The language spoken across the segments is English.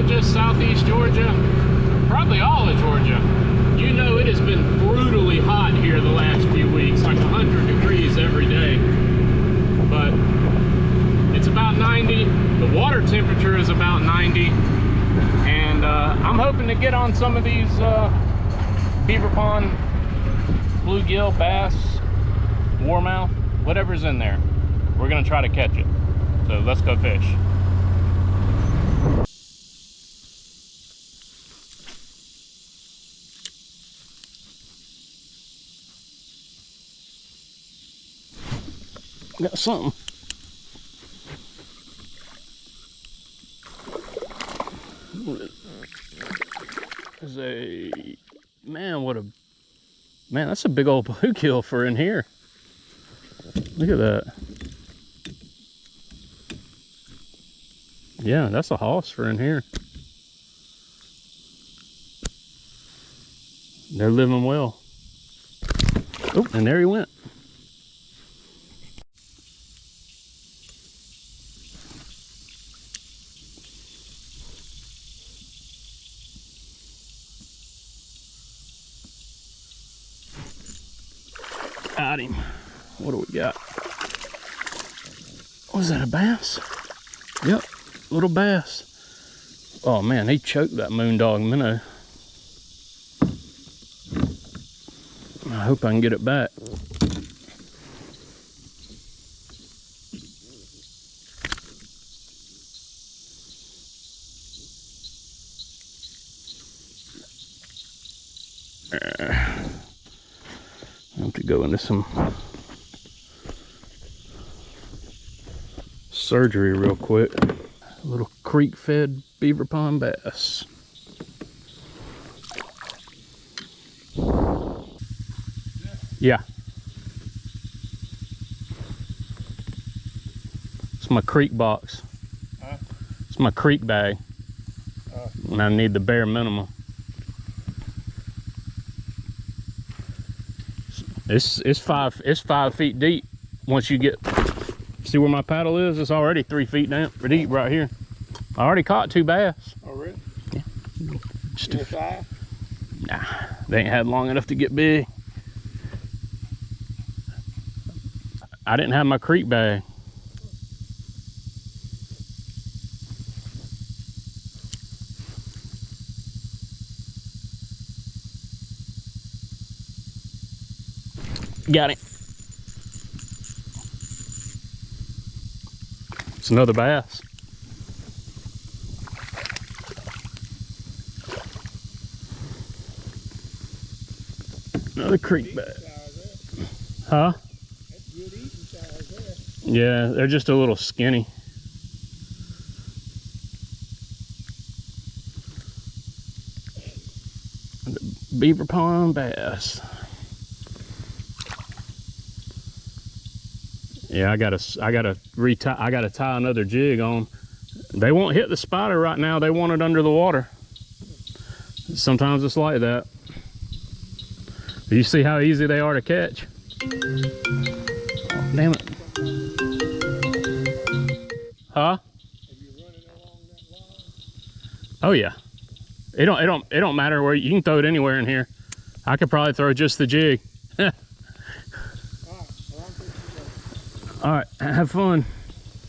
just southeast Georgia, probably all of Georgia, you know it has been brutally hot here the last few weeks, like 100 degrees every day. But it's about 90. The water temperature is about 90. And I'm hoping to get on some of these beaver pond, bluegill, bass, warmouth, whatever's in there. We're gonna try to catch it. So let's go fish. Got something. There's a man. Man, that's a big old bluegill for in here. Look at that. Yeah, that's a hoss for in here. They're living well. Oh, and there he went. Got him. What do we got? Was that a bass? Yep, little bass. Oh man, he choked that moondog minnow. I hope I can get it back. I have to go into some surgery real quick. A little creek fed beaver pond bass. Yeah. It's my creek box. Huh? It's my creek bag. And I need the bare minimum. It's 5 feet deep. Once you get, see where my paddle is? It's already 3 feet deep right here. I already caught 2 bass. Oh really? Yeah. Just a 5? Nah, they ain't had long enough to get big. I didn't have my creek bag. Got it. It's another bass. Another creek bass. Huh? That's good eating size there. Yeah, they're just a little skinny. The beaver pond bass. Yeah, I gotta tie another jig on. They won't hit the spider right now. They want it under the water. Sometimes it's like that. You see how easy they are to catch. Oh, damn it. Huh? Have you run it along that line? Oh yeah. It don't matter where you can throw it anywhere in here. I could probably throw just the jig. All right, have fun.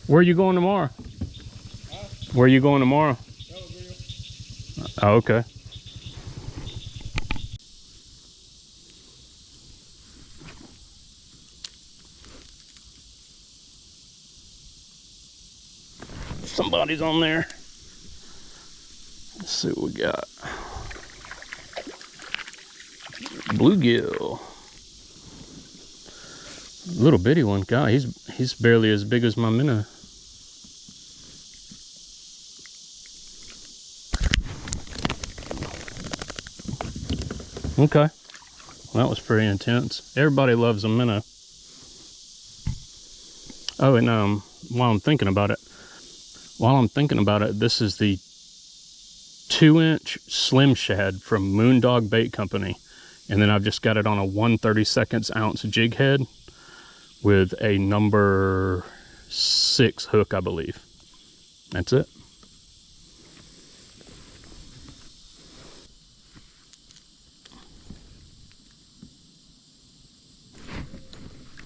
Where are you going tomorrow? Huh? Where are you going tomorrow? Oh, okay. Somebody's on there. Let's see what we got. Bluegill. Little bitty one. God, he's barely as big as my minnow. Okay. Well, that was pretty intense. Everybody loves a minnow. Oh, and while I'm thinking about it, this is the 2-inch Slim Shad from Moondog Bait Company. And then I've just got it on a 1/32 ounce jig head with a number 6 hook, I believe. That's it.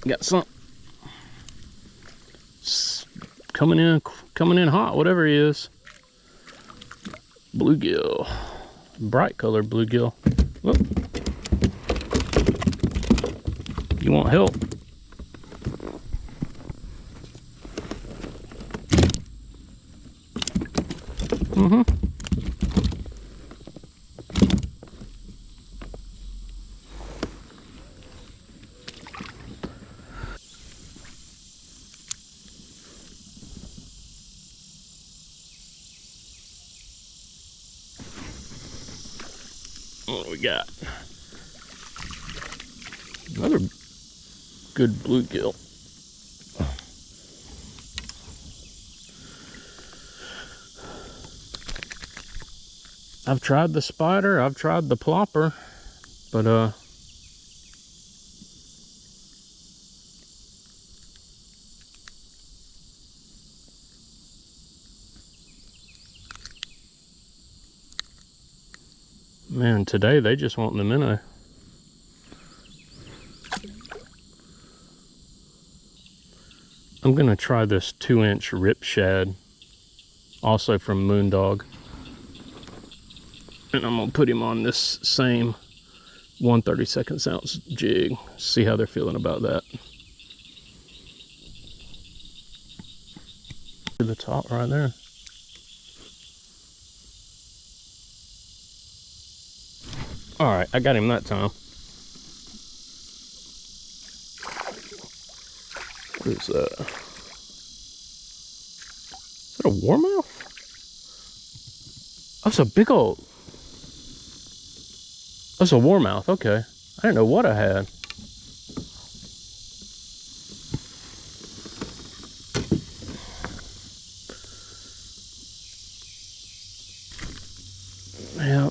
Got some coming in hot, whatever he is. Bluegill, bright colored bluegill. Whoop. You want help? Mm-hmm. What do we got? Another good bluegill. I've tried the spider, I've tried the plopper, but man, today they just want the minnow. I'm gonna try this 2-inch rip shad, also from Moondog. And I'm gonna put him on this same 1/32 ounce jig. See how they're feeling about that. To the top right there. All right, I got him that time. What is that? Is that a warmouth? That's a big old. That's a warmouth, okay. I didn't know what I had. Yeah,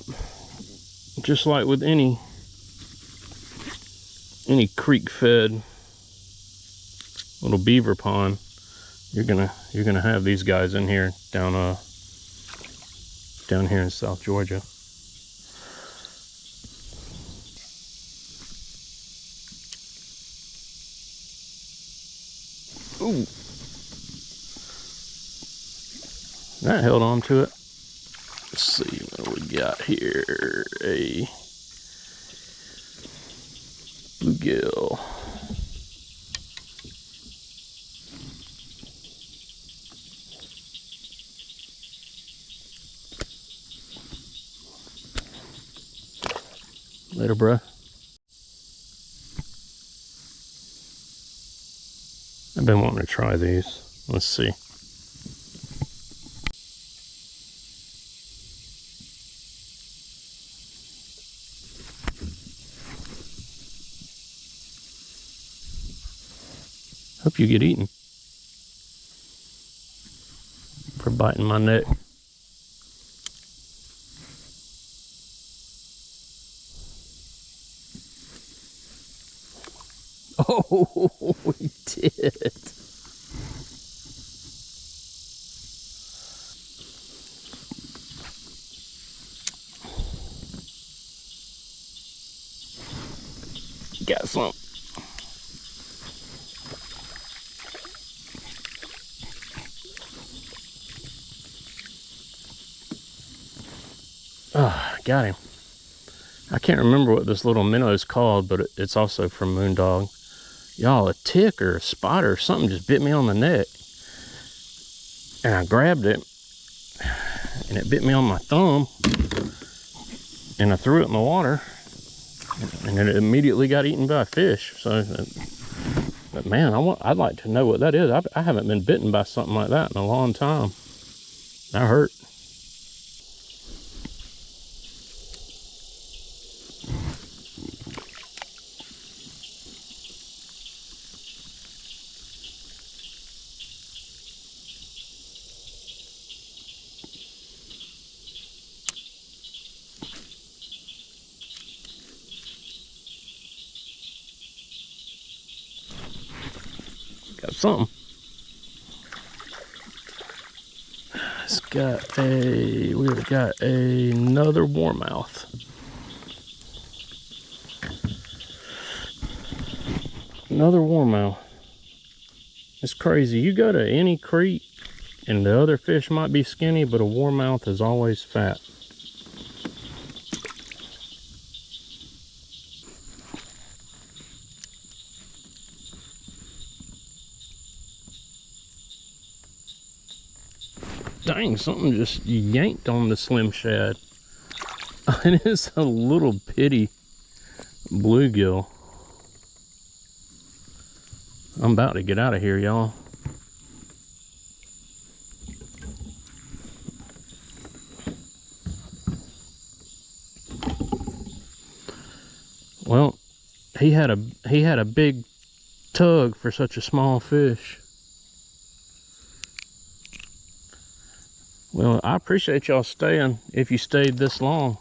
just like with any creek-fed little beaver pond, you're gonna have these guys in here down here in South Georgia. Ooh, that held on to it. Let's see what we got here. A bluegill. Later, bruh. I've been wanting to try these. Let's see. Hope you get eaten for biting my neck. Oh, we did. Got some. Ah, got him. I can't remember what this little minnow is called, but it's also from Moondog. Y'all, a tick or a spider or something just bit me on the neck. And I grabbed it, and it bit me on my thumb. And I threw it in the water, and it immediately got eaten by a fish. So, but man, I'd like to know what that is. I haven't been bitten by something like that in a long time. That hurt. Got something. It's got we've got another warmouth. Another warmouth. It's crazy. You go to any creek and the other fish might be skinny, but a warmouth is always fat. Dang, something just yanked on the Slim Shad. It is a little bitty bluegill. I'm about to get out of here, y'all. Well, he had a big tug for such a small fish. Well, I appreciate y'all staying. If you stayed this long,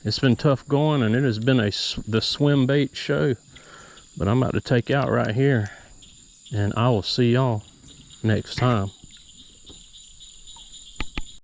it's been tough going, and it has been the Swimbaits show. But I'm about to take out right here, and I will see y'all next time.